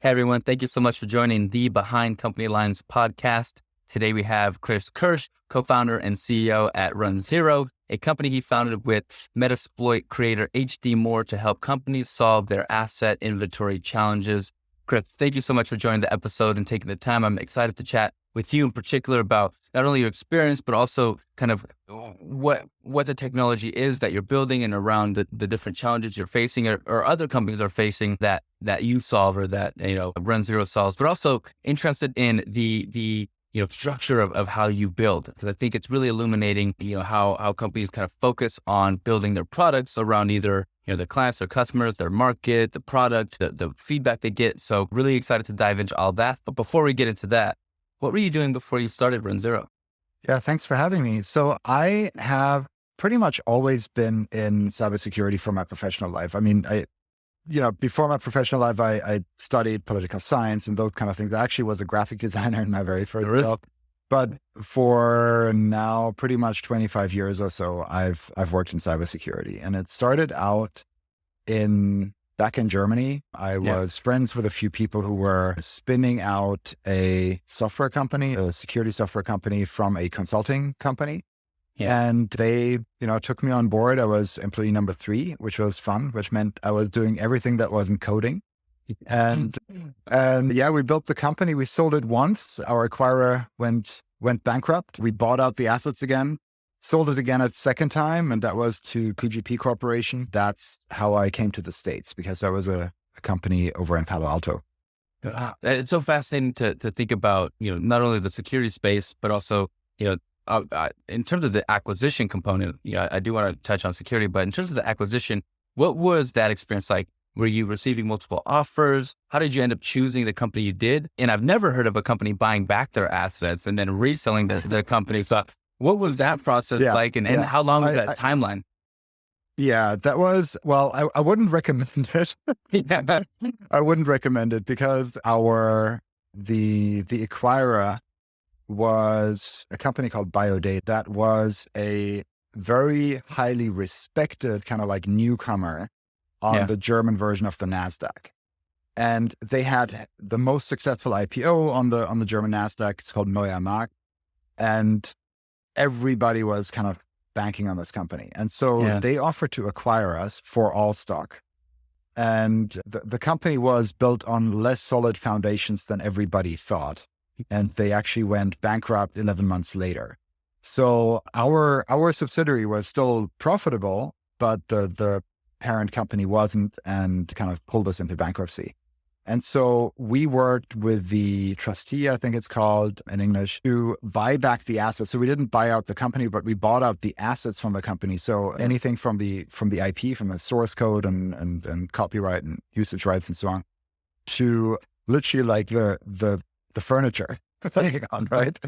Hey everyone, thank you so much for joining the Behind Company Lines podcast. Today we have Kirsch, co-founder and CEO at runZero, a company he founded with Metasploit creator HD Moore to help companies solve their asset inventory challenges. Chris, thank you so much for joining the episode and taking the time. I'm excited to chat with you in particular about not only your experience, but also kind of what the technology is that you're building and around the different challenges you're facing or other companies are facing that you solve or that, runZero solves, but also interested in the structure of how you build. Because I think it's really illuminating, how companies kind of focus on building their products around either, the clients or customers, their market, the product, the feedback they get. So really excited to dive into all that. But before we get into that, what were you doing before you started runZero? Yeah, thanks for having me. So I have pretty much always been in cybersecurity for my professional life. I mean, before my professional life, I studied political science and those kind of things. I actually was a graphic designer in my very first job. But for now, pretty much 25 years or so, I've worked in cybersecurity. And it started out back in Germany. I was friends with a few people who were spinning out a software company, a security software company from a consulting company. Yeah. And they, took me on board. I was employee number 3, which was fun, which meant I was doing everything that wasn't coding. And we built the company. We sold it once. Our acquirer went bankrupt. We bought out the assets again, sold it again a second time, and that was to PGP Corporation. That's how I came to the States, because I was a company over in Palo Alto. It's so fascinating to think about, not only the security space, but also, in terms of the acquisition component. I do want to touch on security, but in terms of the acquisition, what was that experience like? Were you receiving multiple offers? How did you end up choosing the company you did? And I've never heard of a company buying back their assets and then reselling the company. So what was that process like? And how long was that timeline? Yeah, that was, I wouldn't recommend it. I wouldn't recommend it because the acquirer was a company called BioDate. That was a very highly respected kind of like newcomer on the German version of the NASDAQ. And they had the most successful IPO on the German NASDAQ. It's called Neuer Markt. And everybody was kind of banking on this company. And so they offered to acquire us for all stock. And the company was built on less solid foundations than everybody thought. And they actually went bankrupt 11 months later. So our subsidiary was still profitable, but the parent company wasn't, and kind of pulled us into bankruptcy. And so we worked with the trustee, I think it's called in English, to buy back the assets. So we didn't buy out the company, but we bought out the assets from the company. So anything from the IP, from the source code and copyright and usage rights and so on, to literally like the furniture on, right?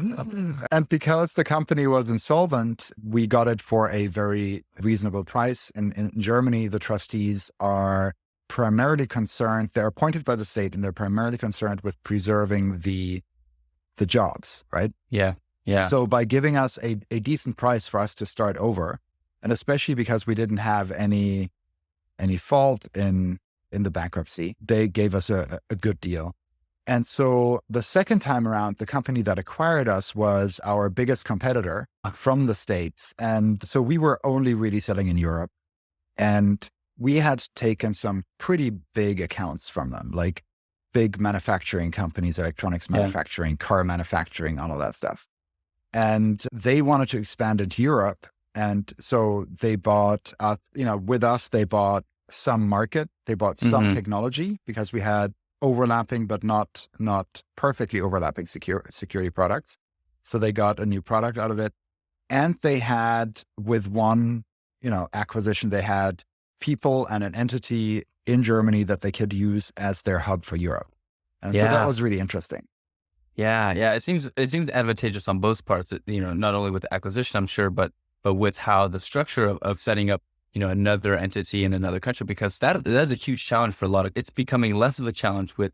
And because the company was insolvent, we got it for a very reasonable price. In Germany, the trustees are primarily concerned, they're appointed by the state, and they're primarily concerned with preserving the jobs, right? Yeah. So by giving us a decent price for us to start over, and especially because we didn't have any fault in the bankruptcy, they gave us a good deal. And so the second time around, the company that acquired us was our biggest competitor from the States. And so we were only really selling in Europe. And we had taken some pretty big accounts from them, like big manufacturing companies, electronics manufacturing, car manufacturing, all of that stuff. And they wanted to expand into Europe. And so they bought, with us, they bought some market, they bought some technology, because we had overlapping, but not perfectly overlapping security products. So they got a new product out of it. And they had, with one, acquisition, they had people and an entity in Germany that they could use as their hub for Europe. And so that was really interesting. Yeah. It seems advantageous on both parts, not only with the acquisition, I'm sure, but with how the structure of setting up, another entity in another country, because that's a huge challenge for a lot of, it's becoming less of a challenge with,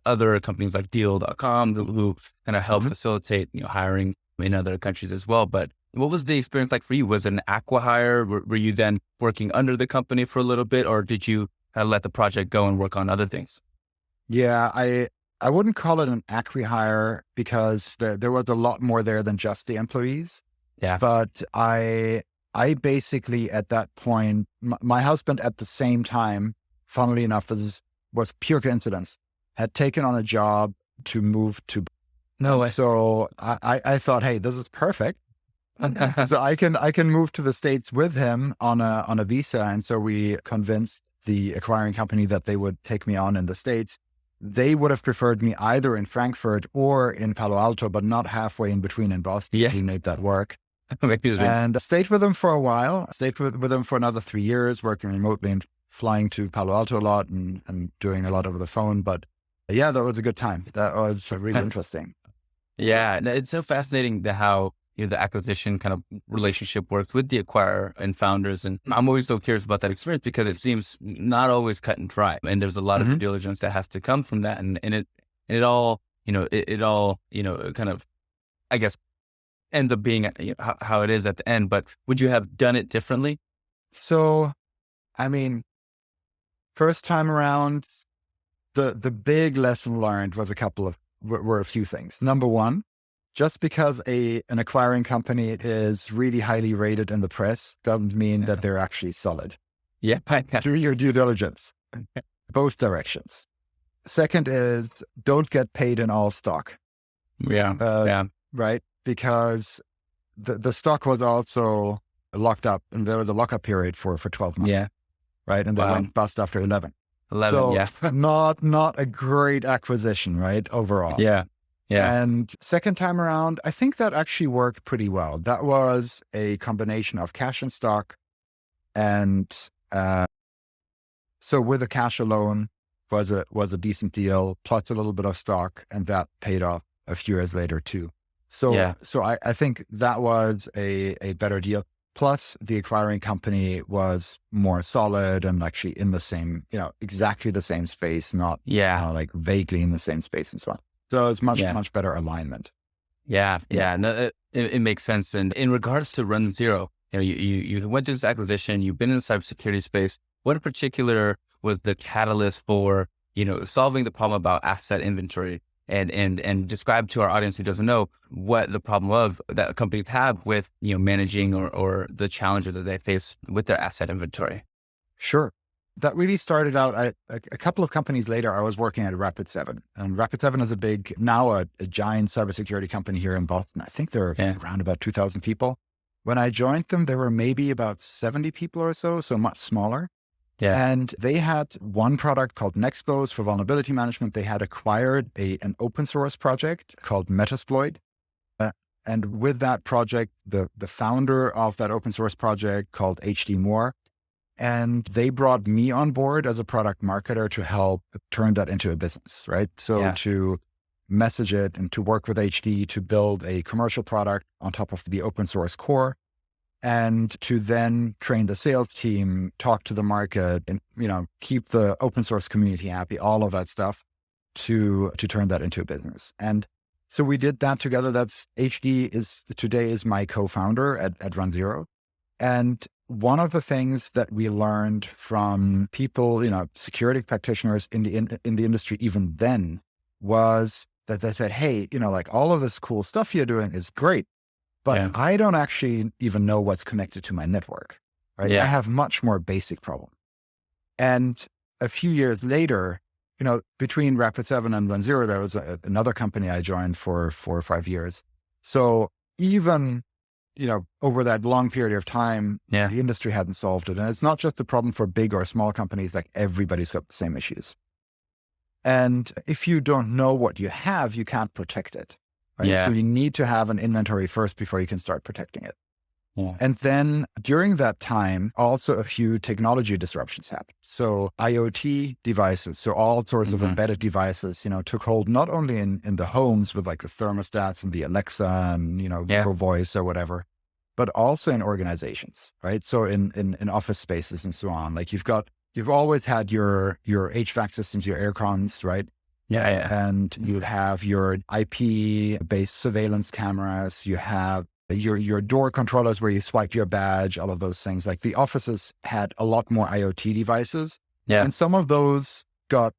other companies like Deal.com who kind of help facilitate, hiring in other countries as well. But what was the experience like for you? Was it an acqui-hire? Were you then working under the company for a little bit, or did you let the project go and work on other things? Yeah, I wouldn't call it an acqui-hire because there was a lot more there than just the employees. Yeah. But I basically at that point, my husband at the same time, funnily enough, was pure coincidence, had taken on a job to move to. No way. So I thought, hey, this is perfect. So I can move to the States with him on a visa. And so we convinced the acquiring company that they would take me on in the States. They would have preferred me either in Frankfurt or in Palo Alto, but not halfway in between in Boston. Yeah. We made that work. Amazing. And stayed with them for a while, stayed with them for another 3 years, working remotely and flying to Palo Alto a lot and doing a lot over the phone. But yeah, that was a good time. That was really interesting. Yeah. And it's so fascinating how, the acquisition kind of relationship works with the acquirer and founders. And I'm always so curious about that experience because it seems not always cut and dry. And there's a lot of due diligence that has to come from that. And it all, it all, kind of, I guess, ends up being how it is at the end. But would you have done it differently? So, I mean, first time around, the big lesson learned was were a few things. Number one, just because an acquiring company is really highly rated in the press doesn't mean that they're actually solid. Yeah. Do your due diligence, both directions. Second is don't get paid in all stock. Yeah. Right? Because the stock was also locked up and there was a lockup period for 12 months. Yeah. Right. And they went bust after 11. 11. So Yeah. not a great acquisition, right? Overall. Yeah. Yeah. And second time around, I think that actually worked pretty well. That was a combination of cash and stock. And so with the cash alone was a decent deal, plus a little bit of stock, and that paid off a few years later too. So I think that was a better deal. Plus the acquiring company was more solid and actually in the same, exactly the same space, not like vaguely in the same space and so on. So it's much better alignment. Yeah. No, it makes sense. And in regards to runZero, you went to this acquisition, you've been in the cybersecurity space. What in particular was the catalyst for, solving the problem about asset inventory and describe to our audience who doesn't know what the problem of that companies have with, managing or the challenges that they face with their asset inventory? Sure. That really started out a couple of companies later. I was working at Rapid7, and Rapid7 is now a giant cybersecurity company here in Boston. I think they're around about 2,000 people. When I joined them, there were maybe about 70 people or so much smaller. Yeah. And they had one product called Nexpose for vulnerability management. They had acquired an open source project called Metasploit. And with that project, the founder of that open source project called HD Moore, and they brought me on board as a product marketer to help turn that into a business, right? So to message it and to work with HD to build a commercial product on top of the open source core, and to then train the sales team, talk to the market, and keep the open source community happy, all of that stuff to turn that into a business. And so we did that together. That's HD today is my co-founder at runZero. And one of the things that we learned from people, security practitioners in the industry even then was that they said, hey, like all of this cool stuff you're doing is great, but I don't actually even know what's connected to my network, right? I have much more basic problems. And a few years later, between Rapid7 and runZero, there was another company I joined for 4 or 5 years. So even over that long period of time, the industry hadn't solved it. And it's not just a problem for big or small companies, like everybody's got the same issues. And if you don't know what you have, you can't protect it. Right? So you need to have an inventory first before you can start protecting it. And then during that time, also a few technology disruptions happened. So IoT devices, so all sorts of embedded devices, took hold not only in the homes with like the thermostats and the Alexa and, Google Voice or whatever, but also in organizations, right? So in office spaces and so on. Like you've always had your HVAC systems, your air cons, right? And you have your IP-based surveillance cameras, you have your door controllers where you swipe your badge, all of those things. Like the offices had a lot more IoT devices. And some of those got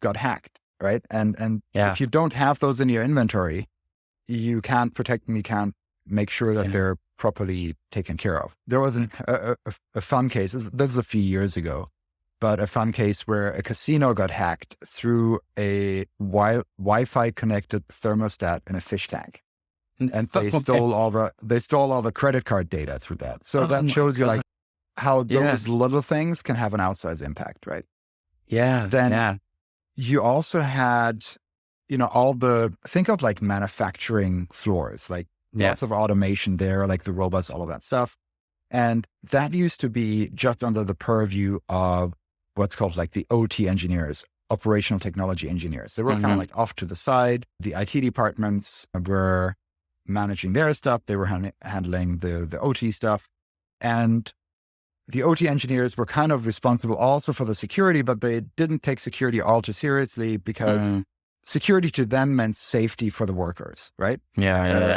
got hacked, right? And Yeah. if you don't have those in your inventory, you can't protect them. You can't make sure that they're properly taken care of. There was a fun case. This is a few years ago, but a fun case where a casino got hacked through a Wi-Fi connected thermostat in a fish tank. And they stole all the credit card data through that. So that shows you like how those little things can have an outsized impact, right? Yeah. Then you also had, think of like manufacturing floors, like lots of automation there, like the robots, all of that stuff. And that used to be just under the purview of what's called like the OT engineers, operational technology engineers. They were kind of like off to the side. The IT departments were managing their stuff. They were handling the OT stuff. And the OT engineers were kind of responsible also for the security, but they didn't take security all too seriously because security to them meant safety for the workers, right?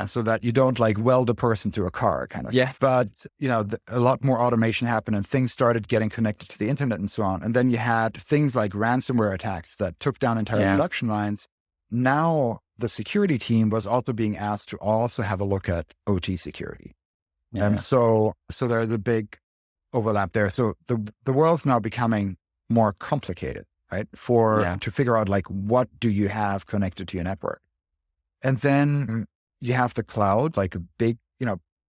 So that you don't like weld a person to a car kind of. Yeah. But, a lot more automation happened and things started getting connected to the internet and so on. And then you had things like ransomware attacks that took down entire production lines. Now the security team was also being asked to also have a look at OT security. And so there's a big overlap there. So the world's now becoming more complicated, right? To figure out like, what do you have connected to your network? And then you have the cloud, like a big,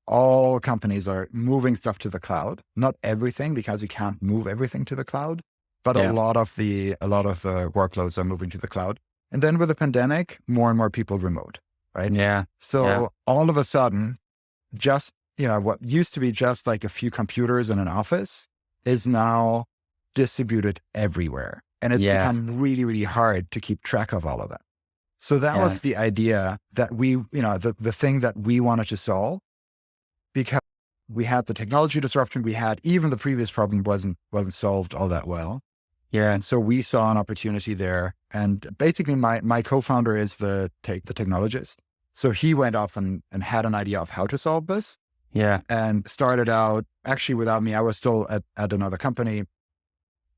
all companies are moving stuff to the cloud. Not everything, because you can't move everything to the cloud, but a lot of workloads are moving to the cloud. And then with the pandemic, more and more people remote, right? Yeah. So all of a sudden, just, what used to be just like a few computers in an office is now distributed everywhere. And it's become really, really hard to keep track of all of that. So that was the idea that we, the thing that we wanted to solve, because we had the technology disruption, we had even the previous problem wasn't solved all that well. Yeah. And so we saw an opportunity there. And basically my co-founder is the technologist. So he went off and had an idea of how to solve this. Yeah. And started out actually without me. I was still at another company.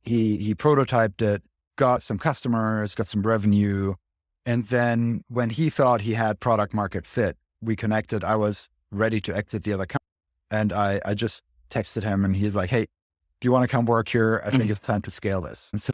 He prototyped it, got some customers, got some revenue. And then when he thought he had product market fit, we connected. I was ready to exit the other company. And I just texted him and he's like, hey, do you want to come work here? I think it's time to scale this. And so,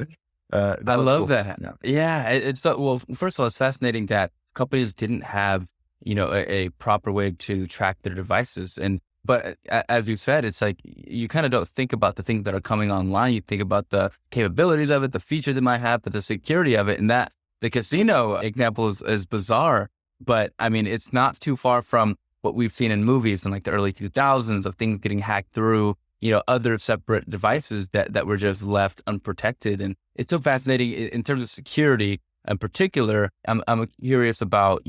I love that. It's well, first of all, it's fascinating that companies didn't have, a proper way to track their devices. But as you said, it's like, you kind of don't think about the things that are coming online. You think about the capabilities of it, the features it might have, but the security of it. And that the casino example is bizarre, but I mean, it's not too far from what we've seen in movies in like the early 2000s of things getting hacked through, other separate devices that were just left unprotected. And it's so fascinating in terms of security in particular. I'm curious about,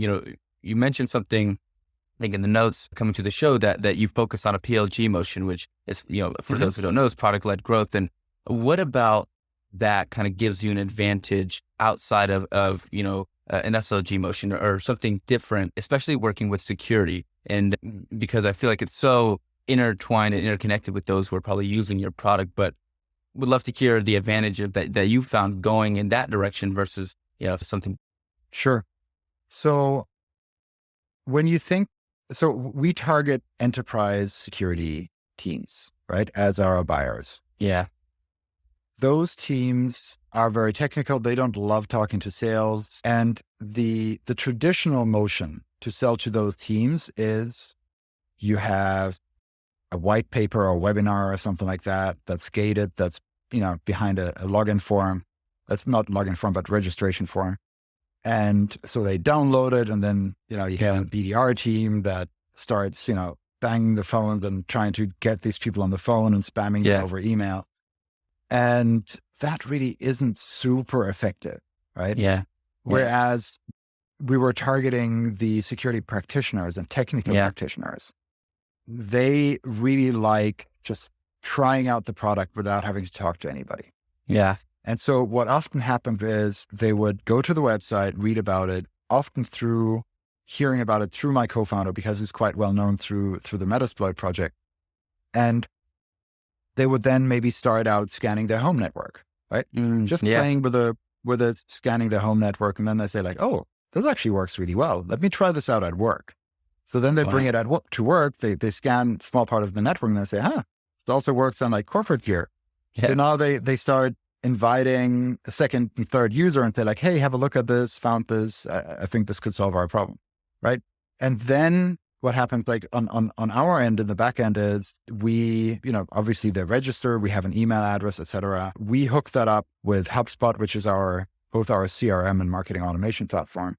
you mentioned something, I think in the notes coming to the show that you focus on a PLG motion, which is, for those who don't know, is product-led growth. And what about that kind of gives you an advantage outside of an SLG motion or something different, especially working with security? And because I feel like it's so intertwined and interconnected with those who are probably using your product, but would love to hear the advantage of that you found going in that direction versus, something. Sure. So we target enterprise security teams, right, as our buyers. Yeah. Those teams are very technical. They don't love talking to sales. And the traditional motion to sell to those teams is you have a white paper or webinar or something like that that's gated, that's, behind a login form. That's not login form, but registration form. And so they download it, and then, you have a BDR team that starts, banging the phones and trying to get these people on the phone and spamming them over email. And that really isn't super effective, right? Yeah. Whereas we were targeting the security practitioners and technical practitioners. They really like just trying out the product without having to talk to anybody. Yeah. And so what often happened is they would go to the website, read about it, often through hearing about it through my co-founder, because he's quite well known through the Metasploit project. And they would then maybe start out scanning their home network, right? Just playing with with it, scanning the home network, and then they say like, oh, this actually works really well. Let me try this out at work. So then they bring it to work, they scan a small part of the network and they say, it also works on like corporate gear. Yeah. So now they start inviting a second and third user and they're like, hey, have a look at this, found this. I think this could solve our problem. Right. And then what happens like on our end in the back end is we, obviously they register, we have an email address, et cetera. We hook that up with HubSpot, which is both our CRM and marketing automation platform.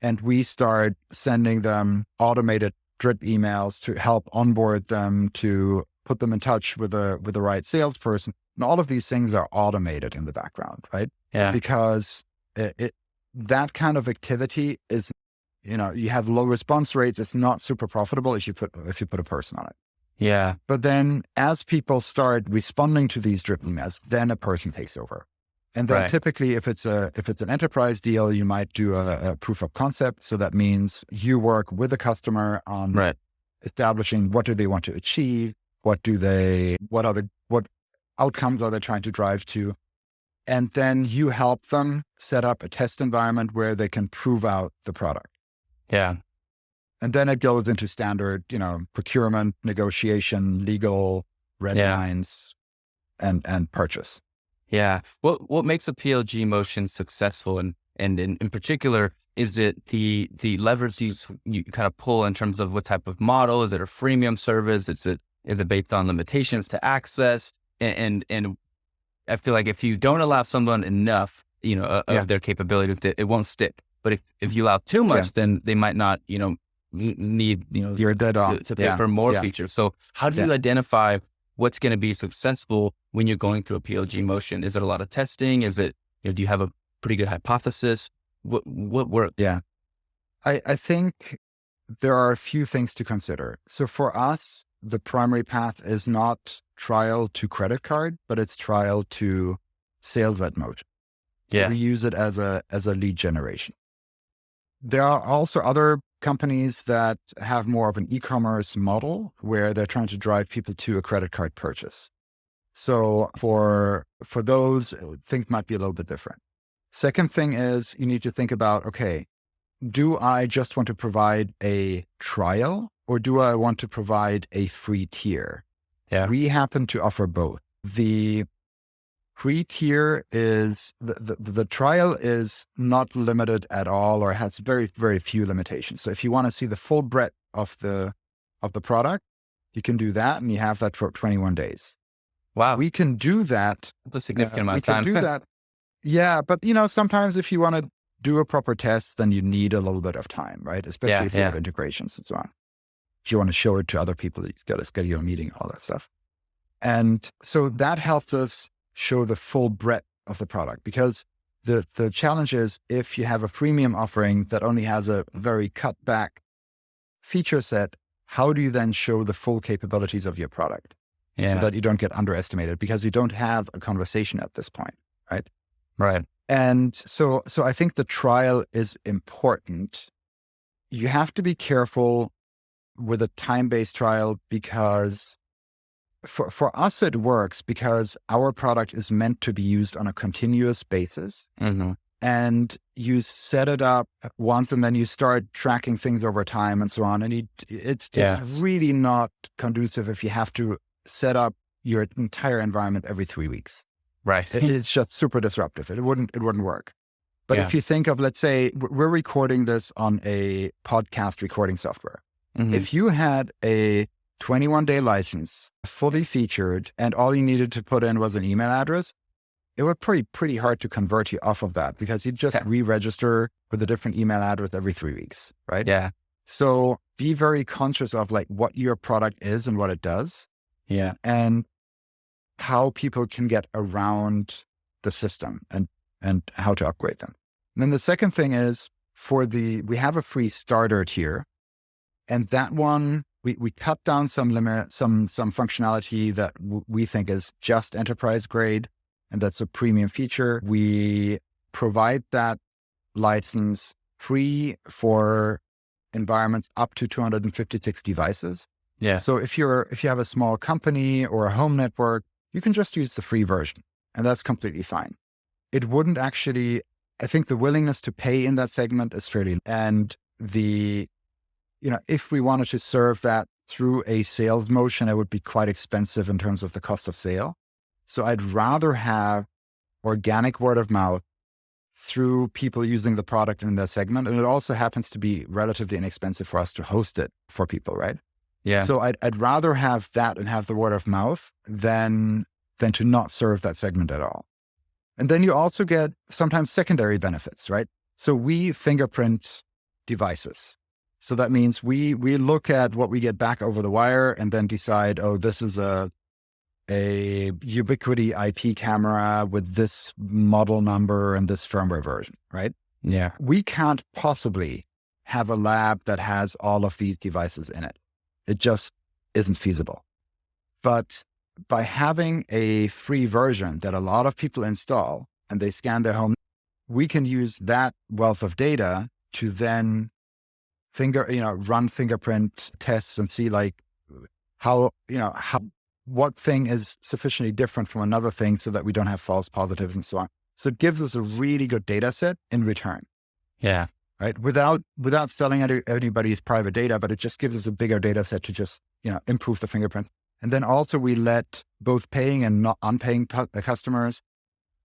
And we start sending them automated drip emails to help onboard them, to put them in touch with the right salesperson. And all of these things are automated in the background, right? Yeah. Because that kind of activity is, you have low response rates. It's not super profitable if you put a person on it. Yeah. But then as people start responding to these drip emails, then a person takes over. And then typically if it's an enterprise deal, you might do a proof of concept. So that means you work with the customer on establishing what do they want to achieve, what outcomes are they trying to drive to, and then you help them set up a test environment where they can prove out the product. Yeah. And then it goes into standard, procurement, negotiation, legal, red lines, and purchase. Yeah. What makes a PLG motion successful, and in particular, is it the levers you kind of pull in terms of what type of model? Is it a freemium service? Is it based on limitations to access? And I feel like if you don't allow someone enough, of their capability, it won't stick. But if you allow too much, then they might not, need, you're dead on to pay for more features. So how do you identify what's going to be successful when you're going through a PLG motion? Is it a lot of testing? Is it, do you have a pretty good hypothesis? What works? Yeah. I think there are a few things to consider. So for us, the primary path is not trial to credit card, but it's trial to sales at motion. So we use it as a lead generation. There are also other companies that have more of an e-commerce model where they're trying to drive people to a credit card purchase. So for those, things might be a little bit different. Second thing is you need to think about, okay, do I just want to provide a trial or do I want to provide a free tier? Yeah. We happen to offer both. The free tier is the trial is not limited at all or has very, very few limitations. So if you want to see the full breadth of the product, you can do that and you have that for 21 days. Wow. We can do that. That's a significant amount of time. We can do that. Yeah. But sometimes if you want to do a proper test, then you need a little bit of time, right? Especially if you have integrations and so on. If you want to show it to other people, you've got to schedule a meeting, all that stuff. And so that helped us show the full breadth of the product, because the challenge is if you have a freemium offering that only has a very cut back feature set, how do you then show the full capabilities of your product so that you don't get underestimated, because you don't have a conversation at this point, right? Right. And so I think the trial is important. You have to be careful with a time-based trial because for us, it works because our product is meant to be used on a continuous basis. Mm-hmm. And you set it up once and then you start tracking things over time and so on. And it's really not conducive if you have to set up your entire environment every 3 weeks. Right. It's just super disruptive. It wouldn't work. But if you think of, let's say we're recording this on a podcast recording software. Mm-hmm. If you had a 21-day license, fully featured, and all you needed to put in was an email address, it would be pretty hard to convert you off of that because you'd just re-register with a different email address every 3 weeks, right? Yeah. So be very conscious of like what your product is and what it does. Yeah. And how people can get around the system and how to upgrade them. And then the second thing is we have a free starter tier, and that one, we cut down some functionality that we think is just enterprise grade, and that's a premium feature. We provide that license free for environments up to 256 devices. Yeah. So if you have a small company or a home network, you can just use the free version, and that's completely fine. It wouldn't actually I think the willingness to pay in that segment is fairly, and if we wanted to serve that through a sales motion, it would be quite expensive in terms of the cost of sale. So I'd rather have organic word of mouth through people using the product in that segment. And it also happens to be relatively inexpensive for us to host it for people, right? Yeah. So I'd rather have that and have the word of mouth than to not serve that segment at all. And then you also get sometimes secondary benefits, right? So we fingerprint devices. So that means we look at what we get back over the wire and then decide, oh, this is a Ubiquiti IP camera with this model number and this firmware version, right? Yeah. We can't possibly have a lab that has all of these devices in it. It just isn't feasible. But by having a free version that a lot of people install and they scan their home, we can use that wealth of data to then run fingerprint tests and see what thing is sufficiently different from another thing so that we don't have false positives and so on. So it gives us a really good data set in return. Yeah. Right. Without selling anybody's private data, but it just gives us a bigger data set to just, improve the fingerprint. And then also we let both paying and not unpaying customers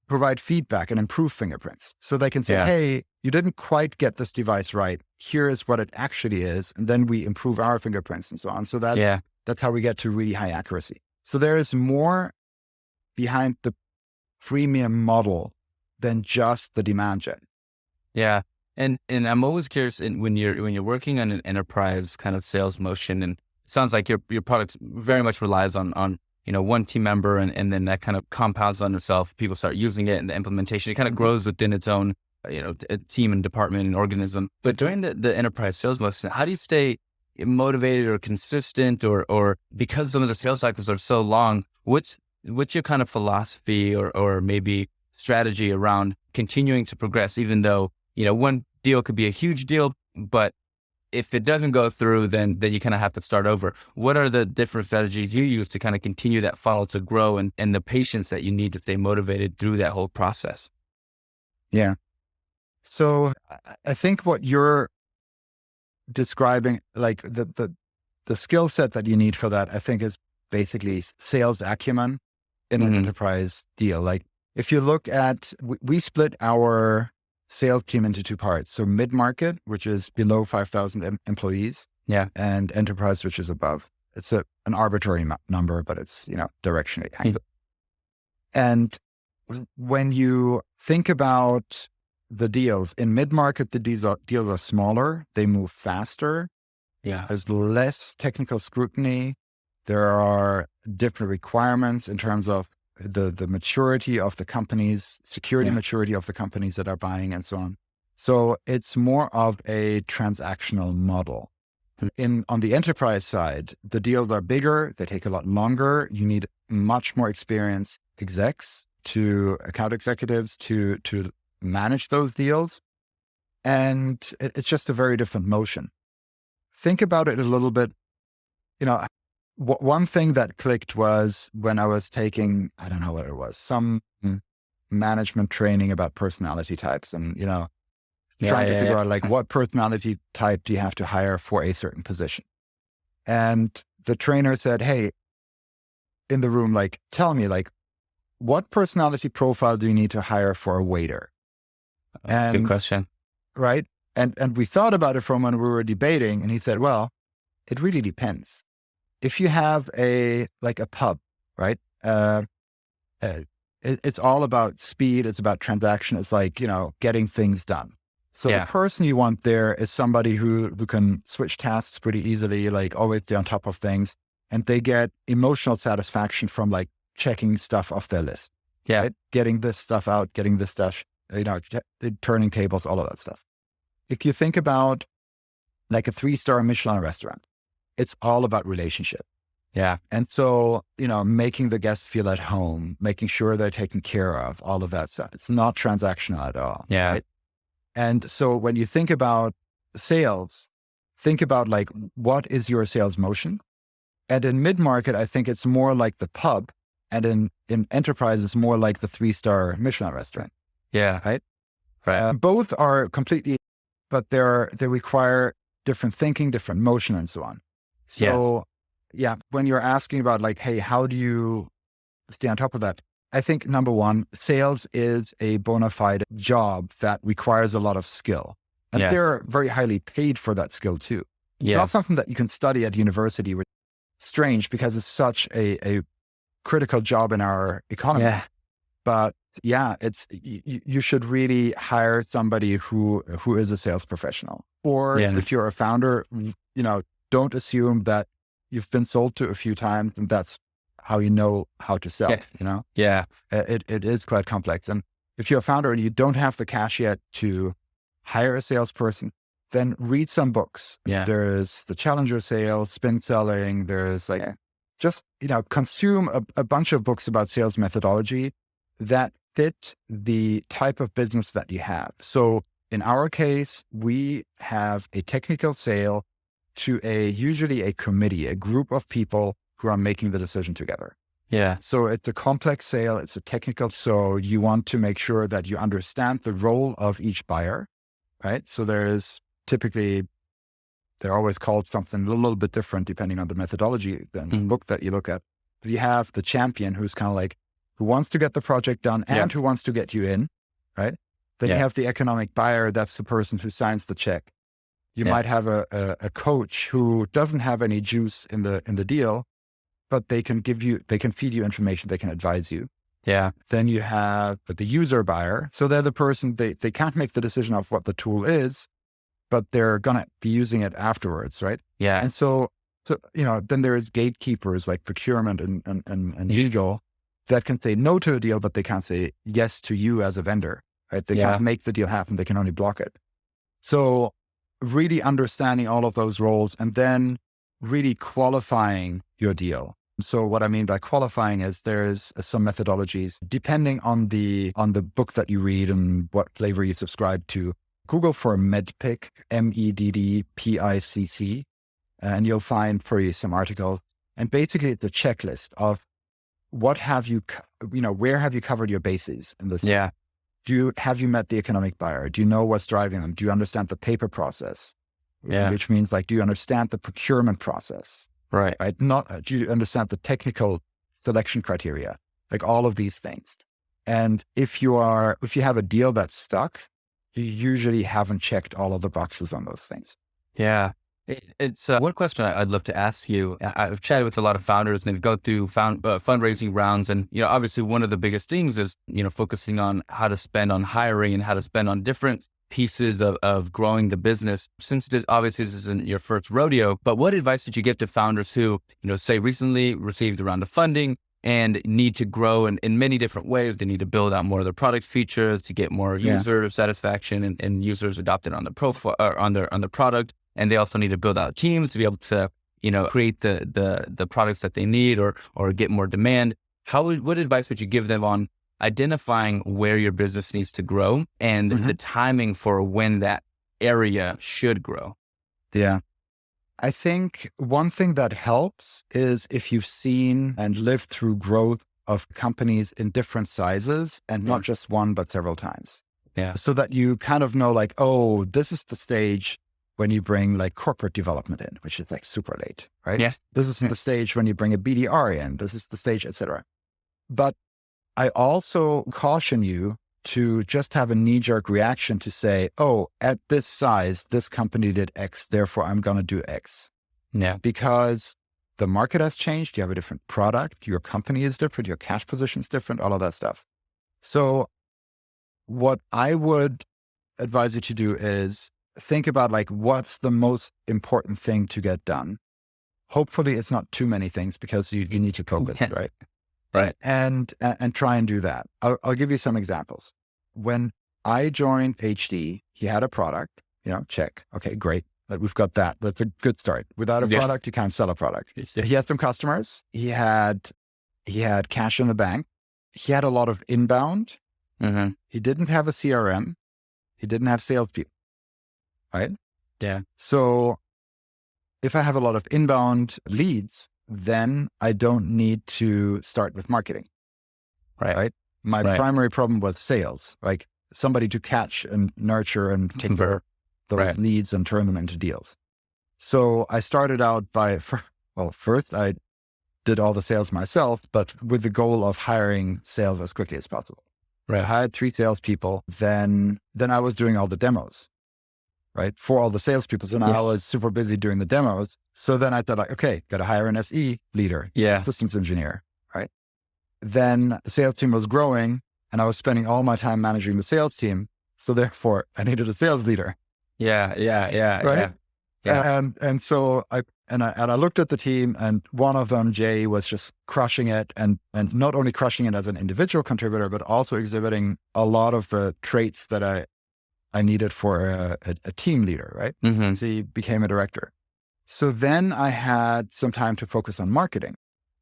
provide feedback and improve fingerprints. So they can say, hey, you didn't quite get this device right. Here is what it actually is. And then we improve our fingerprints and so on. So that's how we get to really high accuracy. So there is more behind the freemium model than just the demand gen. Yeah. And I'm always curious when you're working on an enterprise kind of sales motion, and it sounds like your product very much relies on one team member, and then that kind of compounds on itself. People start using it, and the implementation, it kind of grows within its own team and department and organism. But during the enterprise sales motion, how do you stay motivated or consistent, or because some of the sales cycles are so long, what's your kind of philosophy or maybe strategy around continuing to progress, even though one deal could be a huge deal, but if it doesn't go through, then you kind of have to start over. What are the different strategies you use to kind of continue that funnel to grow, and the patience that you need to stay motivated through that whole process? Yeah. So I think what you're describing, like the skill set that you need for that, I think is basically sales acumen in an enterprise deal. Like if you look at, we split our sales team into two parts. So mid-market, which is below 5,000 employees, and enterprise, which is above. It's an arbitrary number, but it's, directionally accurate. And when you think about the deals in mid-market, the deals are smaller. They move faster. Yeah. There's less technical scrutiny. There are different requirements in terms of the maturity of the companies, security maturity of the companies that are buying and so on. So it's more of a transactional model. On the enterprise side, the deals are bigger. They take a lot longer. You need much more experienced account executives to manage those deals. And it's just a very different motion. Think about it a little bit. One thing that clicked was when I was taking, I don't know what it was, some management training about personality types and, trying to figure out what personality type do you have to hire for a certain position. And the trainer said, hey, in the room, tell me, what personality profile do you need to hire for a waiter? Good question. Right. And we thought about it from when we were debating, and he said, well, it really depends. If you have a pub, right? It's all about speed. It's about transaction. It's getting things done. So the person you want there is somebody who can switch tasks pretty easily, always be on top of things. And they get emotional satisfaction from checking stuff off their list. Yeah. Right? Getting this stuff out, getting this stuff, turning tables, all of that stuff. If you think about a 3-star Michelin restaurant, it's all about relationship. Yeah. And so, making the guests feel at home, making sure they're taken care of, all of that stuff. It's not transactional at all. Yeah. Right? And so when you think about sales, think about what is your sales motion? And in mid-market, I think it's more like the pub. And in enterprise, it's more like the 3-star Michelin restaurant. Yeah. Right. Right. Both are completely, but they require different thinking, different motion, and so on. So when you're asking about like, hey, how do you stay on top of that? I think number one, sales is a bona fide job that requires a lot of skill. And they're very highly paid for that skill too. It's not something that you can study at university, which is strange because it's such a critical job in our economy. Yeah. But it's you should really hire somebody who is a sales professional. Or if you're a founder, don't assume that you've been sold to a few times and that's how you know how to sell. It is quite complex. And if you're a founder and you don't have the cash yet to hire a salesperson, then read some books. There's the Challenger Sale, Spin Selling. There's just consume a bunch of books about sales methodology that fit the type of business that you have. So in our case, we have a technical sale to usually a committee, a group of people who are making the decision together. So it's a complex sale. It's a technical. So you want to make sure that you understand the role of each buyer, right? So there's typically, they're always called something a little bit different depending on the methodology than the book that you look at. You have the champion who's kind of like, who wants to get the project done and who wants to get you in, right? Then you have the economic buyer. That's the person who signs the check. You might have a coach who doesn't have any juice in the deal, but they can feed you information. They can advise you. Then you have the user buyer. So they're the person, they can't make the decision of what the tool is, but they're going to be using it afterwards, right? And so then there's gatekeepers like procurement and legal that can say no to a deal, but they can't say yes to you as a vendor, right? They can't make the deal happen. They can only block it. So really understanding all of those roles and then really qualifying your deal. So what I mean by qualifying is there's some methodologies depending on the book that you read and what flavor you subscribe to. Google for MEDDPICC, MEDDPICC, and you'll find for you some articles. And basically it's a checklist of what have you, where have you covered your bases in this? Have you met the economic buyer? Do you know what's driving them? Do you understand the paper process? Which means do you understand the procurement process? Right. Do you understand the technical selection criteria? Like all of these things. And if you have a deal that's stuck, you usually haven't checked all of the boxes on those things. It's one question I'd love to ask you. I've chatted with a lot of founders and they've gone through fundraising rounds. And, obviously one of the biggest things is, focusing on how to spend on hiring and how to spend on different pieces of growing the business. Since this isn't your first rodeo, but what advice did you give to founders who, say recently received a round of funding and need to grow in many different ways? They need to build out more of their product features to get more user satisfaction and users adopted on the profile or on the product. And they also need to build out teams to be able to, create the products that they need or get more demand. What advice would you give them on identifying where your business needs to grow and the timing for when that area should grow? I think one thing that helps is if you've seen and lived through growth of companies in different sizes and not just one, but several times. So that you kind of know like, oh, this is the stage when you bring like corporate development in, which is like super late, right? This is the stage when you bring a BDR in. This is the stage, etc. But I also caution you to just have a knee-jerk reaction to say, oh, at this size, this company did X, therefore I'm going to do X. Because the market has changed. You have a different product. Your company is different. Your cash position is different, all of that stuff. So what I would advise you to do is think about like, what's the most important thing to get done? Hopefully it's not too many things because you need to focus, right? And try and do that. I'll give you some examples. When I joined HD, he had a product, check. Okay, great. We've got that. That's a good start. Without a product, you can't sell a product. He had some customers. He had cash in the bank. He had a lot of inbound. He didn't have a CRM. He didn't have salespeople, right? So if I have a lot of inbound leads, then I don't need to start with marketing, right? My primary problem was sales. Like somebody to catch and nurture and take care of those leads and turn them into deals. So I started out by, first I did all the sales myself, but with the goal of hiring sales as quickly as possible. Right. I hired 3 salespeople. Then I was doing all the demos, right, for all the salespeople. So now I was super busy doing the demos. So then I thought, like, okay, got to hire an SE leader, systems engineer, right? Then the sales team was growing, and I was spending all my time managing the sales team. So therefore, I needed a sales leader. Right. Yeah. And so I looked at the team, and one of them, Jay, was just crushing it, and not only crushing it as an individual contributor, but also exhibiting a lot of the traits that I needed for a team leader, right? Mm-hmm. So he became a director. So then I had some time to focus on marketing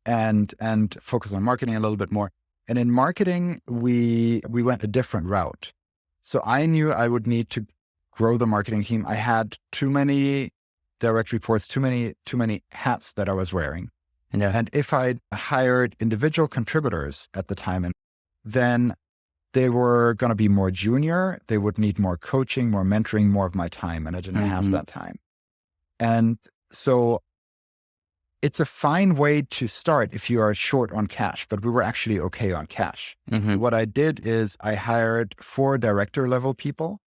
and focus on marketing a little bit more. And in marketing, we went a different route. So I knew I would need to grow the marketing team. I had too many direct reports, too many hats that I was wearing. And if I hired individual contributors at the time, then they were going to be more junior. They would need more coaching, more mentoring, more of my time. And I didn't have that time. And so it's a fine way to start if you are short on cash, but we were actually okay on cash. So what I did is I hired 4 director level people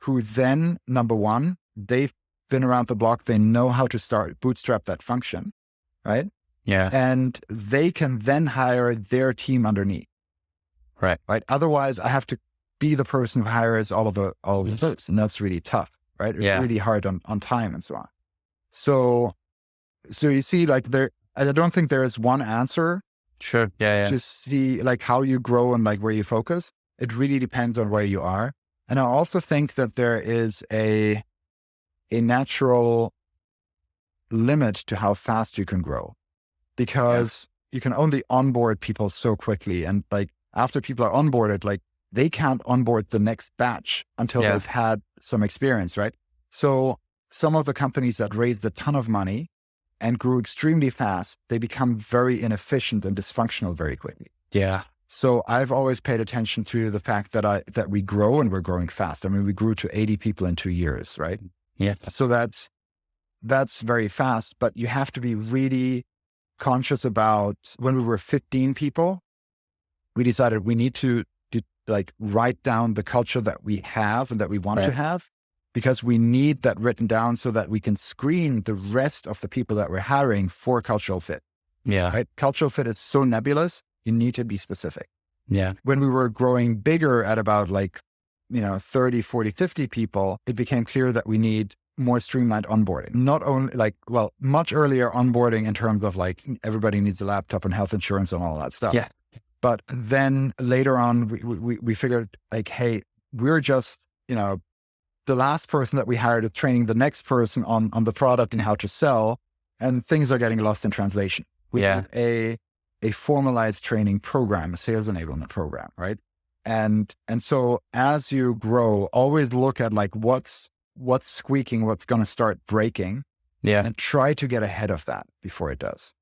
who then, number one, they've been around the block. They know how to bootstrap that function, right? Yeah. And they can then hire their team underneath. Right. Otherwise, I have to be the person who hires all of the folks, and that's really tough, right? It's really hard on time and so on. So you see, like I don't think there is one answer. Sure. Yeah. To see like how you grow and like where you focus. It really depends on where you are. And I also think that there is a natural limit to how fast you can grow, because you can only onboard people so quickly. And like after people are onboarded, like they can't onboard the next batch until they've had some experience, right? So some of the companies that raised a ton of money and grew extremely fast, they become very inefficient and dysfunctional very quickly. Yeah. So I've always paid attention to the fact that we grow, and we're growing fast. I mean, we grew to 80 people in 2 years, right? Yeah. So that's very fast, but you have to be really conscious about when we were 15 people, we decided we need to like write down the culture that we have and that we want to have, because we need that written down so that we can screen the rest of the people that we're hiring for cultural fit. Yeah. Right? Cultural fit is so nebulous. You need to be specific. Yeah. When we were growing bigger at about 30, 40, 50 people, it became clear that we need more streamlined onboarding. Not only much earlier onboarding in terms of like everybody needs a laptop and health insurance and all that stuff. Yeah. But then later on, we figured like, hey, we're just, the last person that we hired is training the next person on the product and how to sell, and things are getting lost in translation. We had a formalized training program, a sales enablement program, right? And so as you grow, always look at like what's squeaking, what's going to start breaking, and try to get ahead of that before it does.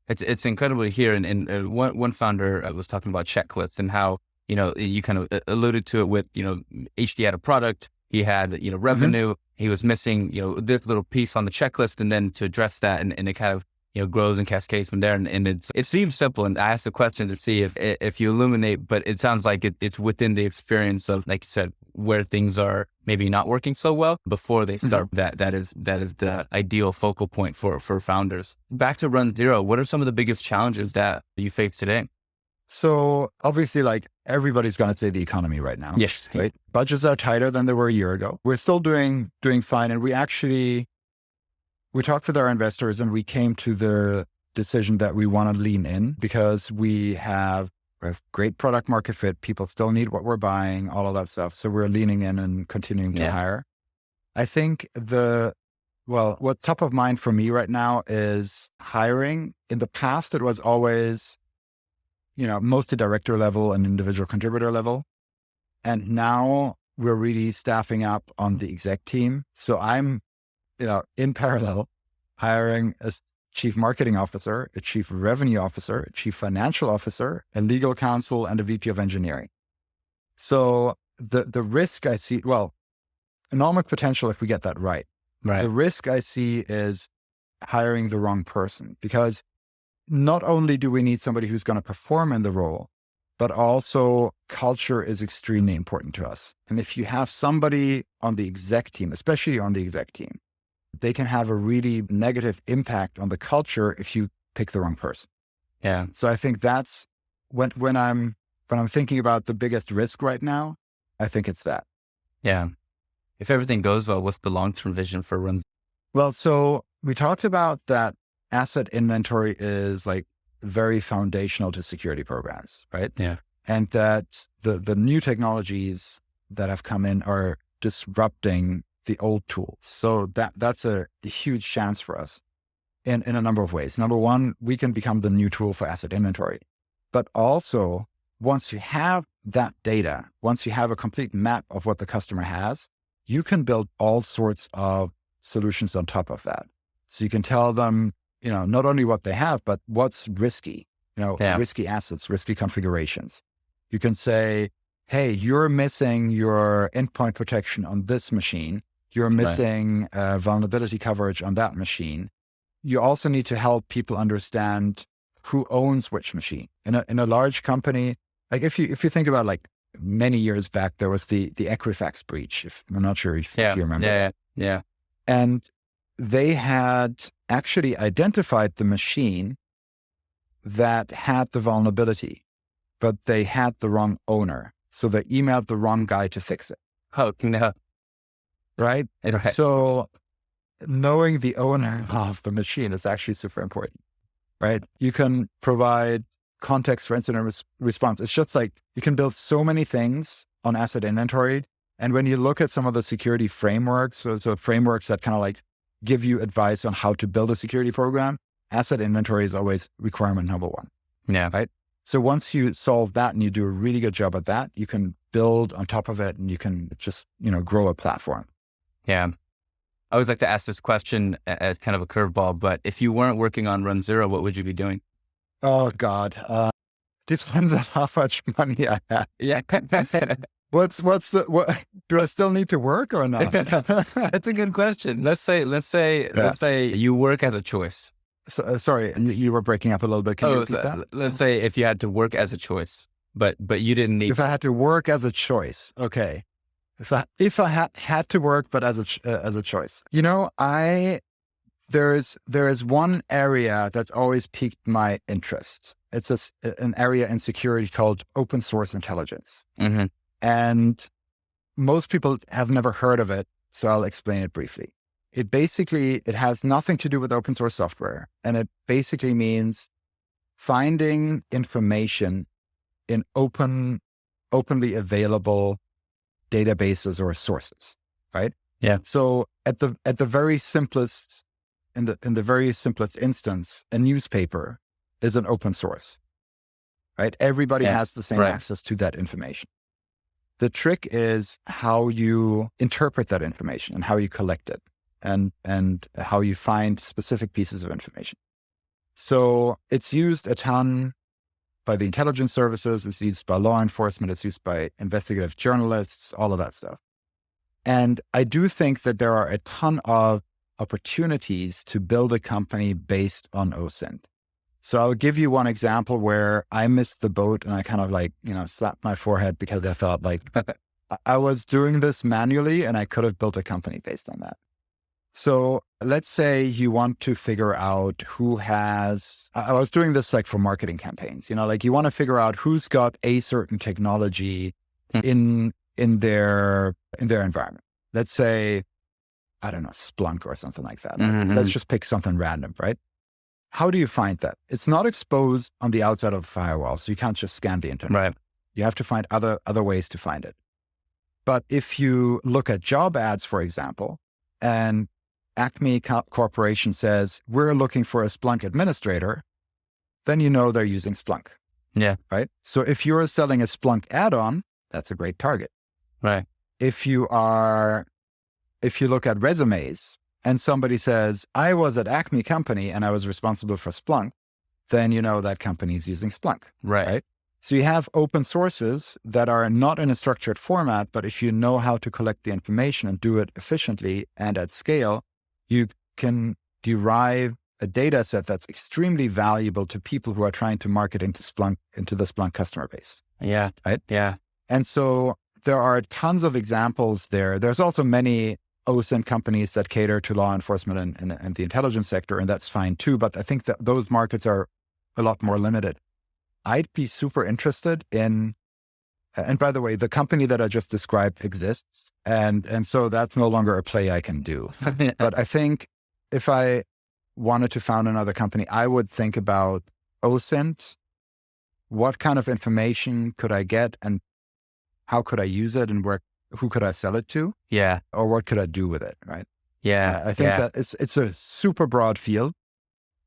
It's incredible to hear. And one founder was talking about checklists and how, you kind of alluded to it with, HD had a product, he had, revenue, he was missing, this little piece on the checklist, and then to address that, and it kind of, grows and cascades from there. And it seems simple. And I asked the question to see if you illuminate, but it sounds like it's within the experience of, like you said, where things are maybe not working so well before they start. That is the ideal focal point for founders. Back to runZero, what are some of the biggest challenges that you face today? So obviously, like everybody's going to say the economy right now. Yes. Right. Budgets are tighter than they were a year ago. We're still doing fine. And we talked with our investors, and we came to the decision that we want to lean in because we have great product market fit. People still need what we're buying, all of that stuff. So we're leaning in and continuing to hire. I think what's top of mind for me right now is hiring. In the past, it was always, mostly director level and individual contributor level. And now we're really staffing up on the exec team. So I'm, in parallel, hiring a chief marketing officer, a chief revenue officer, a chief financial officer, a legal counsel, and a VP of engineering. So the risk I see, well, enormous potential if we get that right. Right. The risk I see is hiring the wrong person, because not only do we need somebody who's going to perform in the role, but also culture is extremely important to us. And if you have somebody on the exec team, especially on the exec team, they can have a really negative impact on the culture if you pick the wrong person. Yeah. So I think that's when I'm thinking about the biggest risk right now, I think it's that. Yeah. If everything goes well, what's the long-term vision for Run? Well, so we talked about that asset inventory is like very foundational to security programs, right? Yeah. And that the new technologies that have come in are disrupting the old tools. So that's a huge chance for us in a number of ways. Number one, we can become the new tool for asset inventory. But also, once you have that data, once you have a complete map of what the customer has, you can build all sorts of solutions on top of that. So you can tell them, not only what they have, but what's risky, risky assets, risky configurations. You can say, hey, you're missing your endpoint protection on this machine. You're missing vulnerability coverage on that machine. You also need to help people understand who owns which machine. In a large company, like if you think about like many years back, there was the Equifax breach. I'm not sure if you remember. Yeah. And they had actually identified the machine that had the vulnerability, but they had the wrong owner. So they emailed the wrong guy to fix it. Oh, no. Right? Right. So knowing the owner of the machine is actually super important, right? You can provide context for incident response. It's just like you can build so many things on asset inventory. And when you look at some of the security frameworks, so frameworks that kind of like give you advice on how to build a security program, asset inventory is always requirement number one. Yeah. Right. So once you solve that and you do a really good job at that, you can build on top of it and you can just, grow a platform. Yeah. I always like to ask this question as kind of a curveball, but if you weren't working on runZero, what would you be doing? Oh God. Depends on how much money I have. Yeah. What do I still need to work or not? That's a good question. Let's say you work as a choice. So, sorry, you were breaking up a little bit. Can you repeat that? Let's say if you had to work as a choice, but you didn't need. If I had to work as a choice, okay. If I had to work, but as a choice, there is one area that's always piqued my interest. It's an area in security called open source intelligence. Mm-hmm. And most people have never heard of it, so I'll explain it briefly. It has nothing to do with open source software. And it basically means finding information in openly available databases or sources, right? Yeah. So at the very simplest, in the very simplest instance, a newspaper is an open source, right? Everybody has the same access to that information. The trick is how you interpret that information and how you collect it and how you find specific pieces of information. So it's used a ton by the intelligence services, it's used by law enforcement, it's used by investigative journalists, all of that stuff. And I do think that there are a ton of opportunities to build a company based on OSINT. So I'll give you one example where I missed the boat and I kind of slapped my forehead because I felt like I was doing this manually and I could have built a company based on that. So let's say you want to figure out I was doing this like for marketing campaigns, you want to figure out who's got a certain technology in their environment. Let's say, I don't know, Splunk or something like that. Mm-hmm. Let's just pick something random, right? How do you find that? It's not exposed on the outside of the firewall, so you can't just scan the internet. Right. You have to find other ways to find it. But if you look at job ads, for example, and Acme Corporation says, we're looking for a Splunk administrator, then they're using Splunk. Yeah. Right? So if you're selling a Splunk add-on, that's a great target. Right. If you look at resumes and somebody says, I was at Acme Company and I was responsible for Splunk, then that company is using Splunk. Right. So you have open sources that are not in a structured format, but if you know how to collect the information and do it efficiently and at scale, you can derive a data set that's extremely valuable to people who are trying to market into the Splunk customer base. Yeah. Right? Yeah. And so there are tons of examples there. There's also many OSINT companies that cater to law enforcement and the intelligence sector, and that's fine too. But I think that those markets are a lot more limited. I'd be super interested in, and by the way, the company that I just described exists. And so that's no longer a play I can do. But I think if I wanted to found another company, I would think about OSINT. What kind of information could I get and how could I use it and who could I sell it to? Yeah. Or what could I do with it? Right. Yeah. I think that it's a super broad field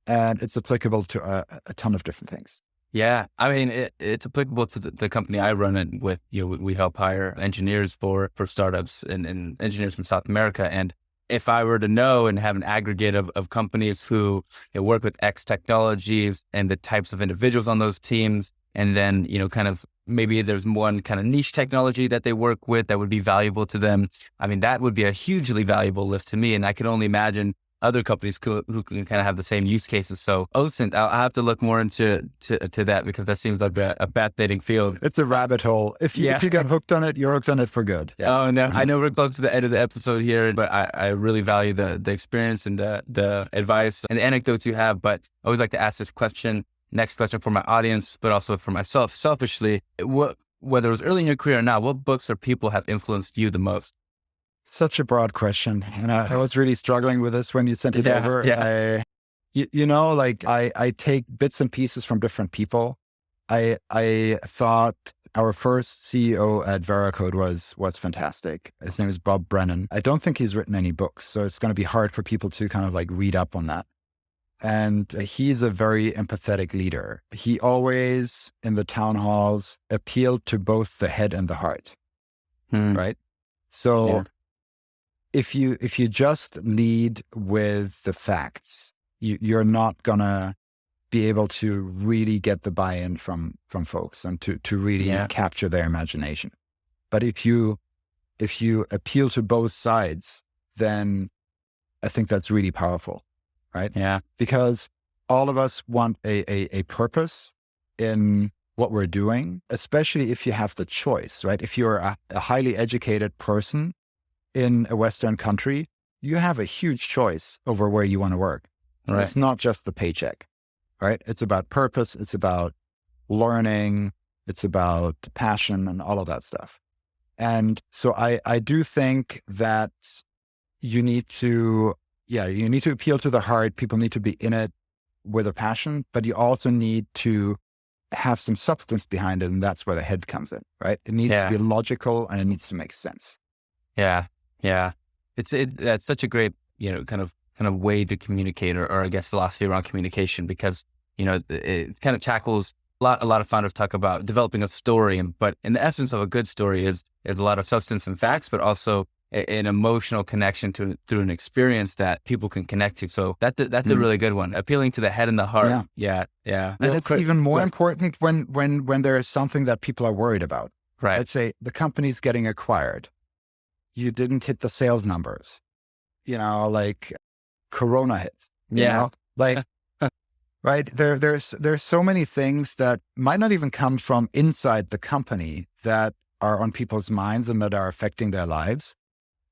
and it's applicable to a ton of different things. Yeah. I mean, it's applicable to the company I run it with. We help hire engineers for startups and engineers from South America. And if I were to know and have an aggregate of companies who work with X technologies and the types of individuals on those teams, and then, kind of maybe there's one kind of niche technology that they work with that would be valuable to them. I mean, that would be a hugely valuable list to me. And I can only imagine other companies who can kind of have the same use cases. So OSINT, I'll have to look more into that because that seems like a fascinating field. It's a rabbit hole. If you get hooked on it, you're hooked on it for good. Yeah. Oh, no. I know we're close to the end of the episode here, but I really value the experience and the advice and the anecdotes you have. But I always like to ask this question, next question for my audience, but also for myself, selfishly, whether it was early in your career or not, what books or people have influenced you the most? Such a broad question. And I was really struggling with this when you sent it over. Yeah. I take bits and pieces from different people. I thought our first CEO at Veracode was fantastic. His name is Bob Brennan. I don't think he's written any books, so it's going to be hard for people to kind of like read up on that. And he's a very empathetic leader. He always, in the town halls, appealed to both the head and the heart. Right? So if you just lead with the facts, you're not gonna be able to really get the buy-in from folks and to really capture their imagination. But if you appeal to both sides, then I think that's really powerful, right? Yeah. Because all of us want a purpose in what we're doing, especially if you have the choice, right? If you're a highly educated person in a Western country, you have a huge choice over where you want to work. Right. It's not just the paycheck, right? It's about purpose. It's about learning. It's about passion and all of that stuff. And so I do think that you need to appeal to the heart. People need to be in it with a passion, but you also need to have some substance behind it. And that's where the head comes in, right? It needs to be logical and it needs to make sense. Yeah. Yeah. That's such a great, kind of way to communicate or I guess philosophy around communication because, it kind of tackles a lot of founders talk about developing a story, but in the essence of a good story is a lot of substance and facts, but also an emotional connection through an experience that people can connect to. So that's a really good one. Appealing to the head and the heart. Yeah. And it's even more important when there is something that people are worried about. Right. Let's say the company's getting acquired. You didn't hit the sales numbers, like Corona hits, right. There's so many things that might not even come from inside the company that are on people's minds and that are affecting their lives.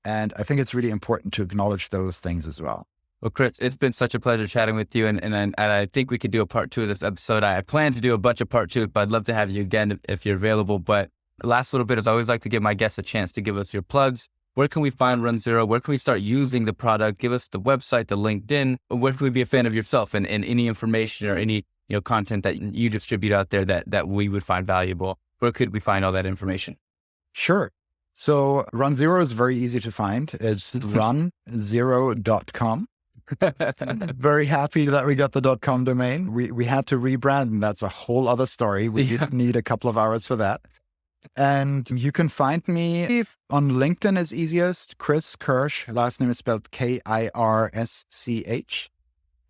And I think it's really important to acknowledge those things as well. Well, Chris, it's been such a pleasure chatting with you. And I think we could do a part 2 of this episode. I plan to do a bunch of part 2, but I'd love to have you again if you're available. But last little bit is I always like to give my guests a chance to give us your plugs. Where can we find runZero? Where can we start using the product? Give us the website, the LinkedIn. Where can we be a fan of yourself and any information or any content that you distribute out there that we would find valuable? Where could we find all that information? Sure. So runZero is very easy to find. It's runZero.com. Very happy that we got the .com domain. We had to rebrand, and that's a whole other story. We did need a couple of hours for that. And you can find me on LinkedIn is easiest. Chris Kirsch, last name is spelled Kirsch.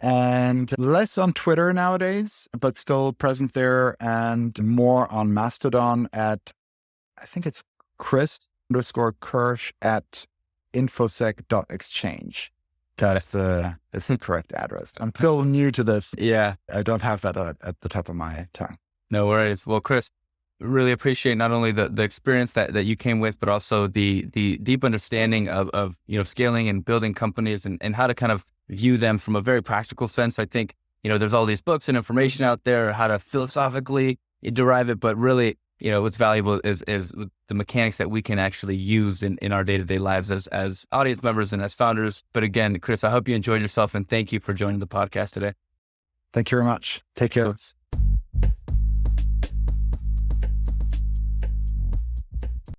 and less on Twitter nowadays, but still present there, and more on Mastodon at, I think it's Chris_Kirsch at infosec.exchange. That's the correct address. I'm still new to this. Yeah. I don't have that at the top of my tongue. No worries. Well, Chris, really appreciate not only the experience that you came with, but also the deep understanding of scaling and building companies and how to kind of view them from a very practical sense. I think, there's all these books and information out there, how to philosophically derive it, but really, what's valuable is the mechanics that we can actually use in our day-to-day lives as audience members and as founders. But again, Chris, I hope you enjoyed yourself, and thank you for joining the podcast today. Thank you very much. Take care. Cool.